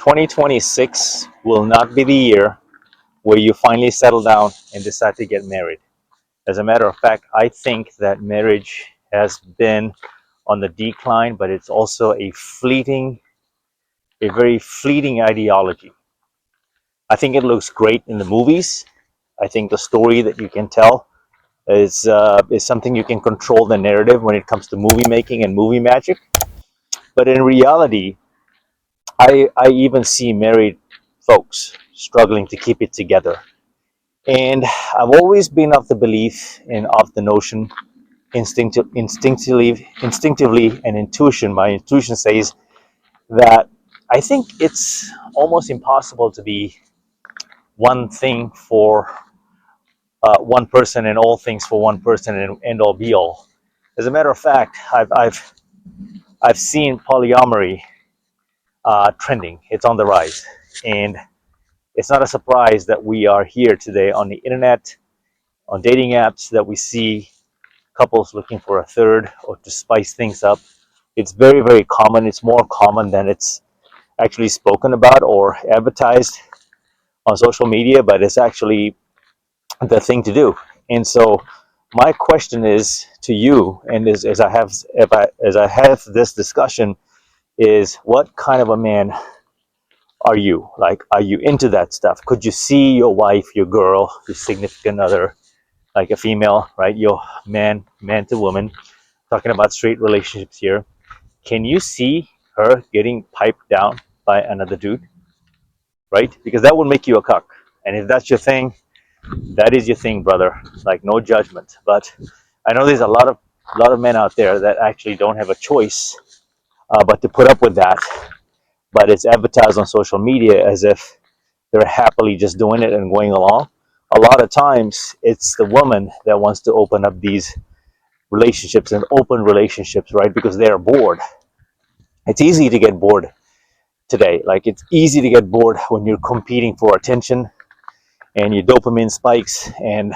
2026 will not be the year where you finally settle down and decide to get married. As a matter of fact, I think that marriage has been on the decline, but it's also a very fleeting ideology. I think it looks great in the movies. I think the story that you can tell is something you can control the narrative when it comes to movie making and movie magic. But in reality, I even see married folks struggling to keep it together. And I've always been of the belief and of the notion, instinctively, and intuition. My intuition says that I think it's almost impossible to be one thing for one person and all things for one person and end all be all. As a matter of fact, I've seen polyamory trending. It's on the rise, and it's not a surprise that we are here today on the internet, on dating apps, that we see couples looking for a third or to spice things up. It's very, very common. It's more common than it's actually spoken about or advertised on social media, but it's actually the thing to do. And so, my question is to you, and as I have this discussion, is what kind of a man are you? Like, are you into that stuff? Could you see your wife, your girl, your significant other, like a female, right? Your man to woman, talking about straight relationships here. Can you see her getting piped down by another dude, right? Because that would make you a cuck. And if that's your thing, that is your thing, brother. Like, no judgment. But I know there's a lot of men out there that actually don't have a choice but to put up with that. But it's advertised on social media as if they're happily just doing it and going along. A lot of times, it's the woman that wants to open up these relationships and open relationships, right? Because they are bored. It's easy to get bored today. Like, it's easy to get bored when you're competing for attention and your dopamine spikes and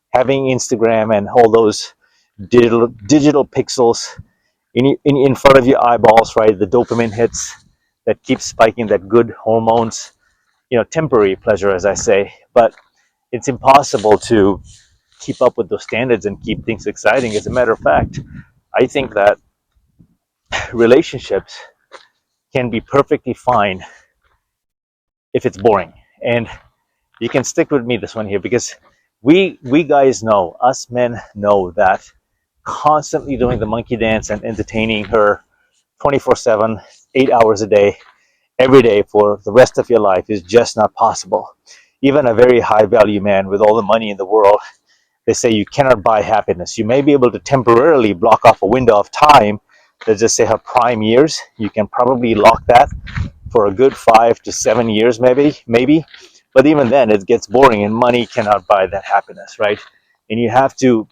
having Instagram and all those digital pixels in front of your eyeballs, right? The dopamine hits that keep spiking, that good hormones, temporary pleasure, as I say. But it's impossible to keep up with those standards and keep things exciting. As a matter of fact, I think that relationships can be perfectly fine if it's boring. And you can stick with me this one here, because we guys know, us men know, that constantly doing the monkey dance and entertaining her 24/7, 8 hours a day, every day for the rest of your life is just not possible. Even a very high value man with all the money in the world, they say you cannot buy happiness. You may be able to temporarily block off a window of time, let's just say her prime years. You can probably lock that for a good 5 to 7 years, maybe. But even then, it gets boring, and money cannot buy that happiness, right? And you have to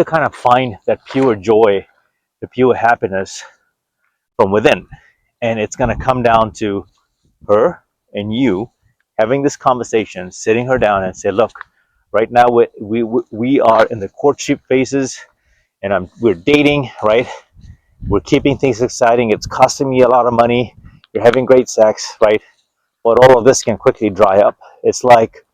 kind of find that pure joy, the pure happiness from within. And it's going to come down to her and you having this conversation, sitting her down and say, look, right now we are in the courtship phases, and we're dating, right? We're keeping things exciting. It's costing me a lot of money. You're having great sex, right? But all of this can quickly dry up. It's like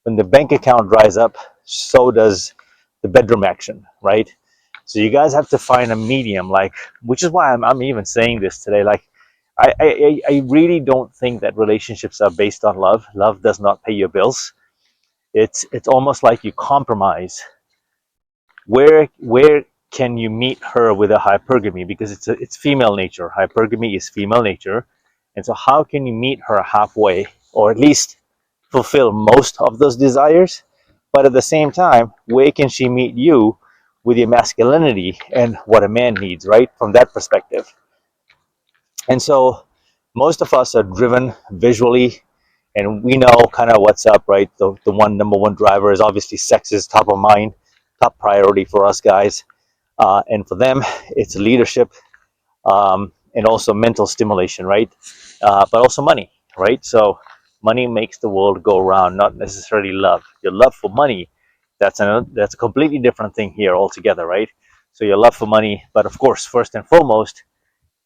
when the bank account dries up, so does the bedroom action, right? So you guys have to find a medium, like, which is why I'm even saying this today. Like, I really don't think that relationships are based on love. Love does not pay your bills. It's almost like you compromise. Where can you meet her with a hypergamy? Because it's female nature. Hypergamy is female nature, and so how can you meet her halfway, or at least fulfill most of those desires? But at the same time, where can she meet you with your masculinity and what a man needs, right? From that perspective. And so most of us are driven visually, and we know kind of what's up, right? The number one driver is obviously sex is top of mind, top priority for us guys. And for them, it's leadership, and also mental stimulation, right? But also money, right? So money makes the world go around, not necessarily love. Your love for money, that's a completely different thing here altogether, right? So your love for money, but of course, first and foremost,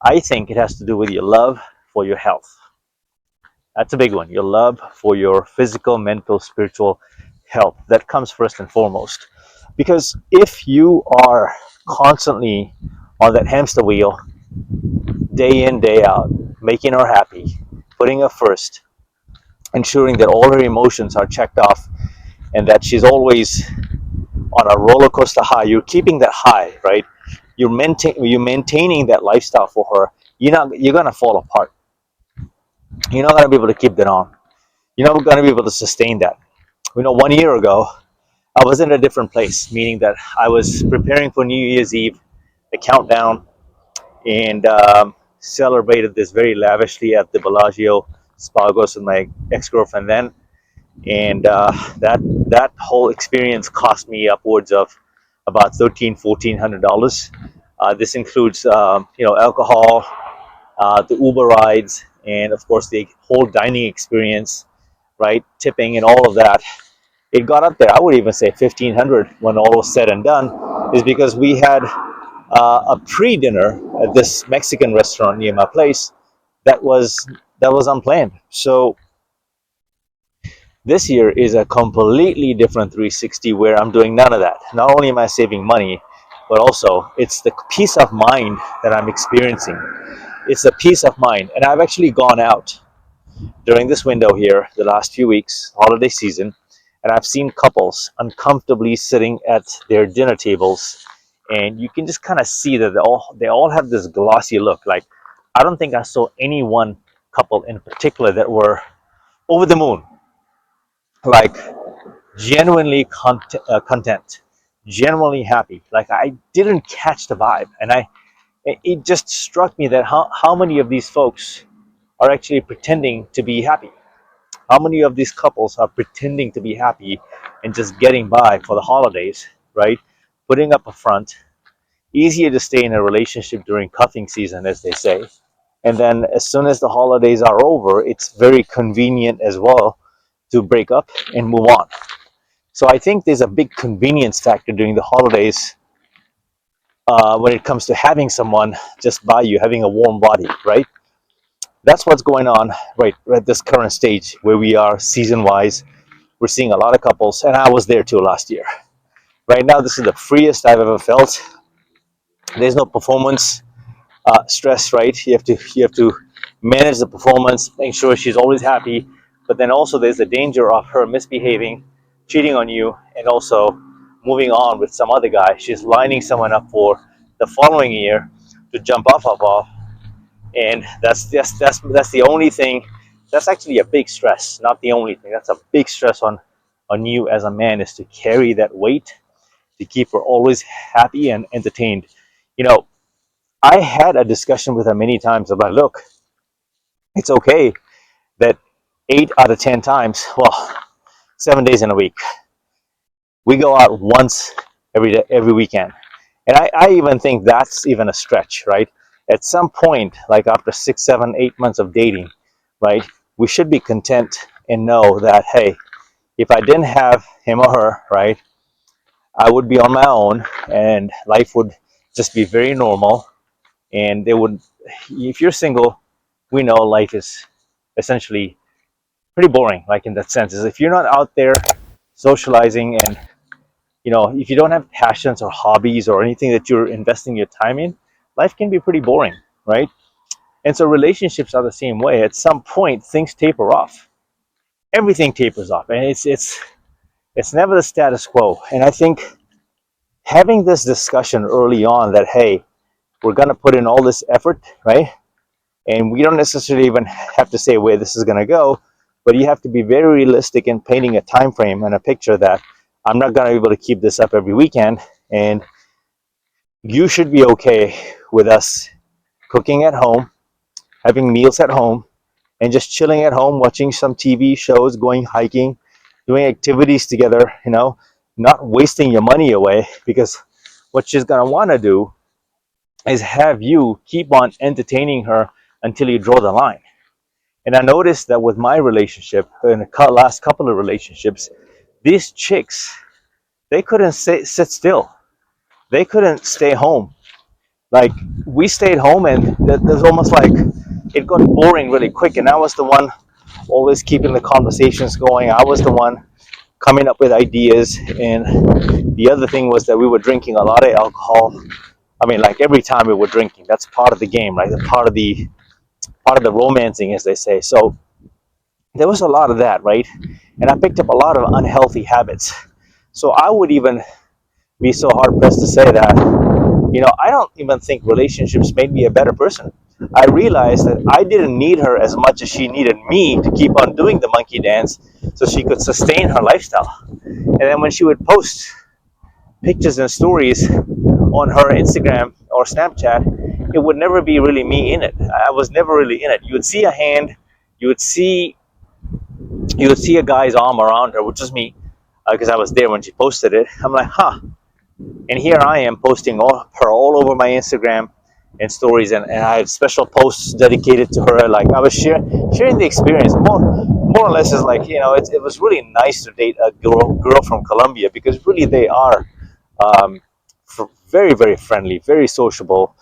I think it has to do with your love for your health. That's a big one. Your love for your physical, mental, spiritual health. That comes first and foremost. Because if you are constantly on that hamster wheel, day in, day out, making her happy, putting her first, ensuring that all her emotions are checked off and that she's always on a roller coaster high, you're keeping that high, right? You're maintaining that lifestyle for her. You're gonna fall apart. You're not gonna be able to keep that on. You're not gonna be able to sustain that. 1 year ago, I was in a different place, meaning that I was preparing for New Year's Eve, the countdown, and celebrated this very lavishly at the Bellagio Spagos with my ex-girlfriend then. And that whole experience cost me upwards of about $1,300-1,400. This includes alcohol, the Uber rides, and of course the whole dining experience, right? Tipping and all of that. It got up there. I would even say 1,500 when all was said and done, is because we had a pre-dinner at this Mexican restaurant near my place that was unplanned. So this year is a completely different 360 where I'm doing none of that. Not only am I saving money, but also it's the peace of mind that I'm experiencing. It's the peace of mind. And I've actually gone out during this window here, the last few weeks, holiday season, and I've seen couples uncomfortably sitting at their dinner tables, and you can just kind of see that they all have this glossy look. Like, I don't think I saw any one couple in particular that were over the moon, like genuinely content, genuinely happy. Like, I didn't catch the vibe, and it just struck me that how many of these folks are actually pretending to be happy. How many of these couples are pretending to be happy and just getting by for the holidays, right? Putting up a front. Easier to stay in a relationship during cuffing season, as they say. And then as soon as the holidays are over, it's very convenient as well to break up and move on. So I think there's a big convenience factor during the holidays when it comes to having someone just by you, having a warm body, right? That's what's going on right at this current stage where we are season wise. We're seeing a lot of couples, and I was there too last year. Right now, this is the freest I've ever felt. There's no performance stress, right? You have to manage the performance, make sure she's always happy, but then also there's the danger of her misbehaving, cheating on you, and also moving on with some other guy. She's lining someone up for the following year to jump off of, and that's the only thing. That's actually a big stress, not the only thing. That's a big stress on you as a man, is to carry that weight, to keep her always happy and entertained. You know, I had a discussion with her many times about, look, it's okay that 8 out of 10 times, well, 7 days in a week, we go out once every weekend. And I even think that's even a stretch, right? At some point, like after 6, 7, 8 months of dating, right, we should be content and know that, hey, if I didn't have him or her, right, I would be on my own and life would just be very normal. And they would, if you're single, we know life is essentially pretty boring, like in that sense. Is if you're not out there socializing and, if you don't have passions or hobbies or anything that you're investing your time in, life can be pretty boring, right? And so relationships are the same way. At some point, things taper off. Everything tapers off, and it's never the status quo. And I think having this discussion early on that, hey, we're gonna put in all this effort, right? And we don't necessarily even have to say where this is gonna go, but you have to be very realistic in painting a time frame and a picture that I'm not gonna be able to keep this up every weekend, and you should be okay with us cooking at home, having meals at home, and just chilling at home, watching some TV shows, going hiking, doing activities together, not wasting your money away, because what she's going to want to do is have you keep on entertaining her until you draw the line. And I noticed that with my relationship, in the last couple of relationships, these chicks, they couldn't sit still. They couldn't stay home. Like, we stayed home, and there's almost like it got boring really quick, and I was the one always keeping the conversations going. I was the one coming up with ideas. And the other thing was that we were drinking a lot of alcohol. I mean, like every time we were drinking, that's part of the game, right? That's part of the romancing, as they say. So there was a lot of that, right? And I picked up a lot of unhealthy habits. So I would even be so hard pressed to say that, I don't even think relationships made me a better person. I realized that I didn't need her as much as she needed me to keep on doing the monkey dance so she could sustain her lifestyle. And then when she would post pictures and stories on her Instagram or Snapchat, it would never be really me in it. I was never really in it. You would see a hand, you would see a guy's arm around her, which was me, because I was there when she posted it. I'm like, huh. And here I am posting her all over my Instagram and stories, and I had special posts dedicated to her. Like I was sharing the experience. More or less is like, it was really nice to date a girl from Colombia, because really they are um, very, very friendly, very sociable,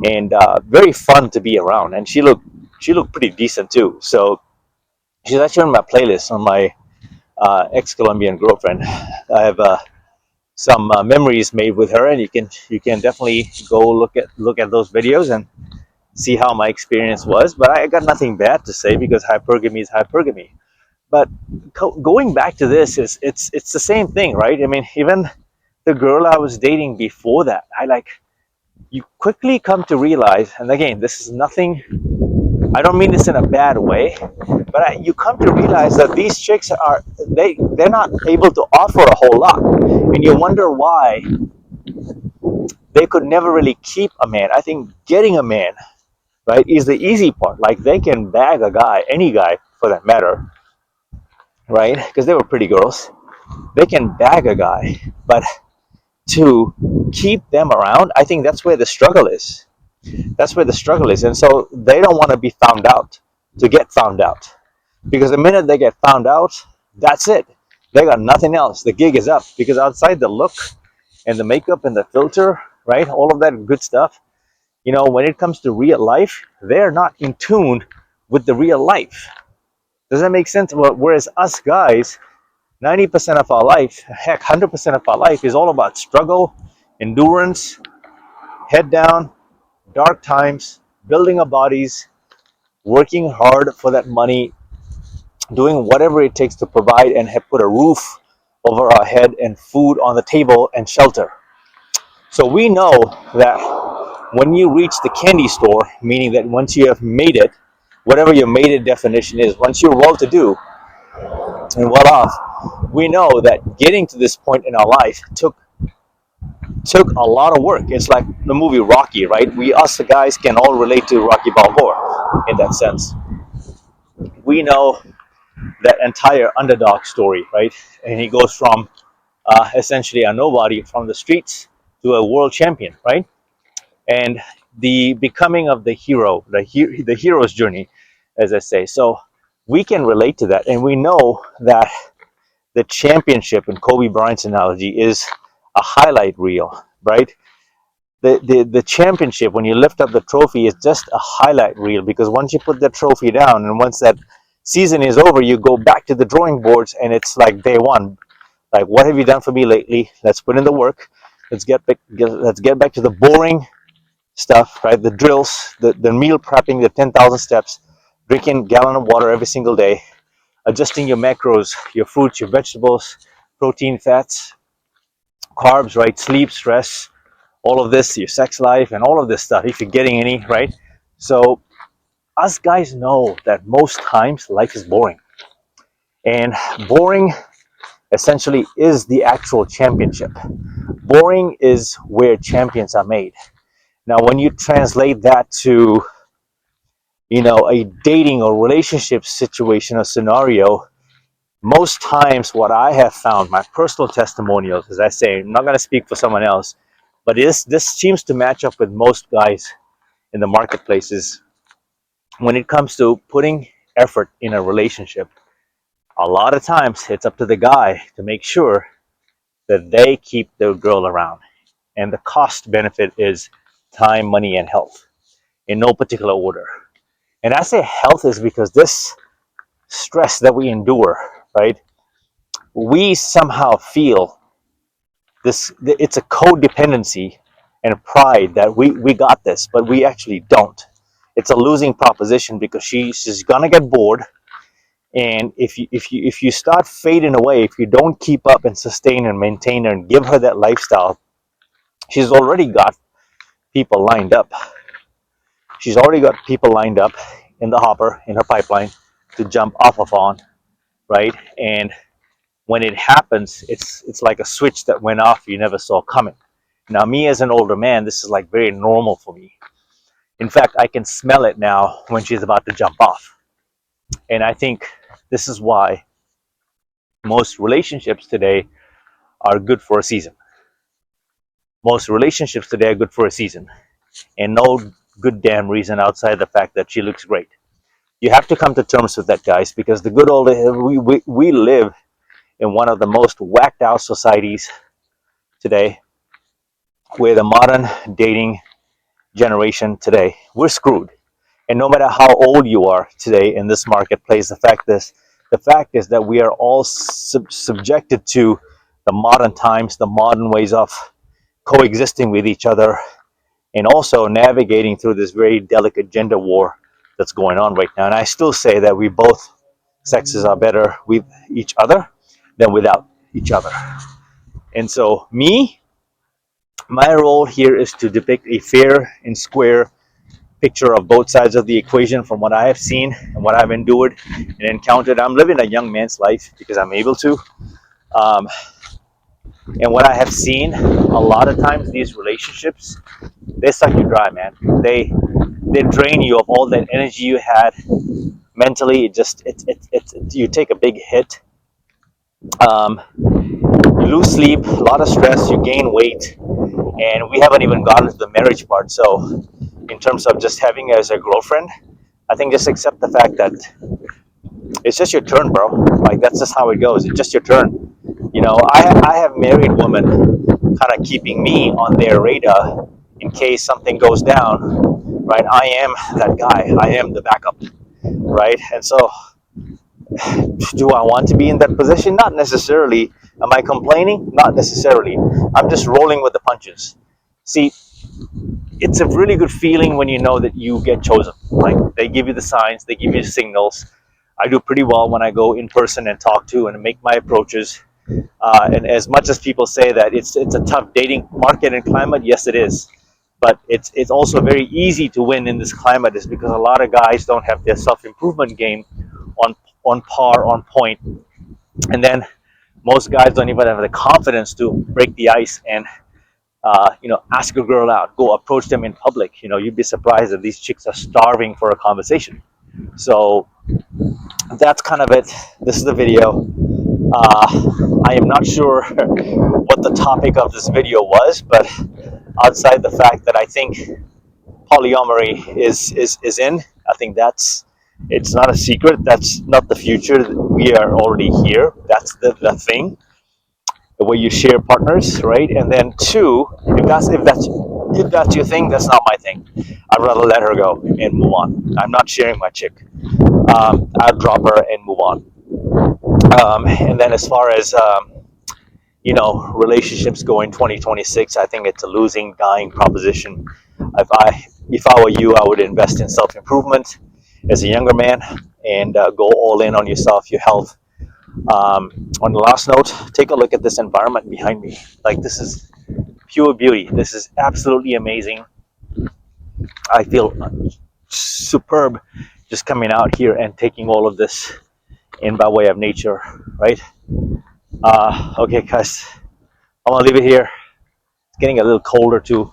and very fun to be around. And she looked pretty decent too. So she's actually on my playlist on my ex-Colombian girlfriend. I have some memories made with her, and you can definitely go look at those videos and see how my experience was. But I got nothing bad to say, because hypergamy is hypergamy. But going back to this, is it's the same thing, right? I mean, even the girl I was dating before that, you quickly come to realize, and again, this is nothing, I don't mean this in a bad way, but you come to realize that these chicks they're not able to offer a whole lot, and you wonder why they could never really keep a man. I think getting a man, right, is the easy part. Like they can bag a guy, any guy for that matter, right? Because they were pretty girls. They can bag a guy, but to keep them around, I think that's where the struggle is. That's where the struggle is. And so they don't want to be found out to get found out. Because the minute they get found out, that's it. They got nothing else. The gig is up. Because outside the look and the makeup and the filter, right, all of that good stuff, when it comes to real life, they're not in tune with the real life. Does that make sense? Well, whereas us guys, 90% of our life, heck, 100% of our life is all about struggle, endurance, head down, dark times, building our bodies, working hard for that money, doing whatever it takes to provide and put a roof over our head and food on the table and shelter. So we know that when you reach the candy store, meaning that once you have made it, whatever your made it definition is, once you're well to do and well off, we know that getting to this point in our life took a lot of work. It's like the movie Rocky, right? Us guys can all relate to Rocky Balboa in that sense. We know that entire underdog story, right? And he goes from essentially a nobody from the streets to a world champion, right? And the becoming of the hero, the hero's journey, as I say. So we can relate to that, and we know that the championship, in Kobe Bryant's analogy, is a highlight reel, right? The championship, when you lift up the trophy, is just a highlight reel, because once you put the trophy down and once that season is over, you go back to the drawing boards and it's like day one. Like, what have you done for me lately? Let's put in the work. Let's get back to the boring stuff, right? The drills, the meal prepping, the 10,000 steps, drinking a gallon of water every single day, adjusting your macros, your fruits, your vegetables, protein, fats, carbs, right? Sleep, stress, all of this, your sex life, and all of this stuff, if you're getting any, right? So us guys know that most times life is boring. And boring essentially is the actual championship. Boring is where champions are made. Now, when you translate that to, a dating or relationship situation or scenario, most times what I have found, my personal testimonials, as I say, I'm not going to speak for someone else, but this seems to match up with most guys in the marketplaces. When it comes to putting effort in a relationship, a lot of times it's up to the guy to make sure that they keep their girl around. And the cost benefit is time, money, and health in no particular order. And I say health is because stress that we endure, right? We somehow feel this, it's a codependency and pride that we got this, but we actually don't. It's a losing proposition because she's gonna get bored. And if you start fading away, if you don't keep up and sustain and maintain her and give her that lifestyle, she's already got people lined up. She's already got people lined up in the hopper, in her pipeline, to jump off of on, right? And when it happens, it's like a switch that went off you never saw coming. Now, me as an older man, this is like very normal for me. In fact, I can smell it now when she's about to jump off. And I think this is why most relationships today are good for a season. Most relationships today are good for a season, and no good damn reason outside the fact that she looks great. You have to come to terms with that, guys, because the good old we live in one of the most whacked out societies today, where the modern dating generation today, we're screwed. And no matter how old you are today in this marketplace, the fact is that we are all subjected to the modern times, the modern ways of coexisting with each other, and also navigating through this very delicate gender war that's going on right now. And I still say that we both sexes are better with each other than without each other. And so, my role here is to depict a fair and square picture of both sides of the equation from what I have seen and what I've endured and encountered. I'm living a young man's life because I'm able to. Um, and what I have seen, a lot of times these relationships, they suck you dry, man. They drain you of all that energy you had mentally. You take a big hit. You lose sleep, a lot of stress, you gain weight, and we haven't even gotten to the marriage part. So, in terms of just having her as a girlfriend, I think just accept the fact that it's just your turn, bro. Like, that's just how it goes. It's just your turn. I have married women kind of keeping me on their radar in case something goes down, right? I am that guy. I am the backup, right? And so, do I want to be in that position? Not necessarily. Am I complaining? Not necessarily. I'm just rolling with the punches. See, it's a really good feeling when you know that you get chosen. Like, they give you the signs, they give you the signals. I do pretty well when I go in person and talk to and make my approaches. And as much as people say that it's a tough dating market and climate, yes, it is. But it's also very easy to win in this climate, is because a lot of guys don't have their self-improvement game on par, on point. And then most guys don't even have the confidence to break the ice and ask a girl out, go approach them in public. You'd be surprised that these chicks are starving for a conversation. So that's kind of it. This is the video. I am not sure what the topic of this video was, but outside the fact that I think polyamory is in, I think it's not a secret. That's not the future. We are already here. That's the thing. The way you share partners, right? And then two, if that's your thing, that's not my thing. I'd rather let her go and move on. I'm not sharing my chick. I'll drop her and move on. And then as far as relationships go in 2026, I think it's a losing, dying proposition. If I were you, I would invest in self-improvement as a younger man and go all in on yourself, your health. On the last note, take a look at this environment behind me. Like, this is pure beauty. This is absolutely amazing. I feel superb just coming out here and taking all of this in by way of nature, right? Okay, guys, I'm gonna leave it here. It's getting a little colder too.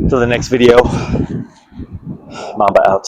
Till the next video. Mamba out.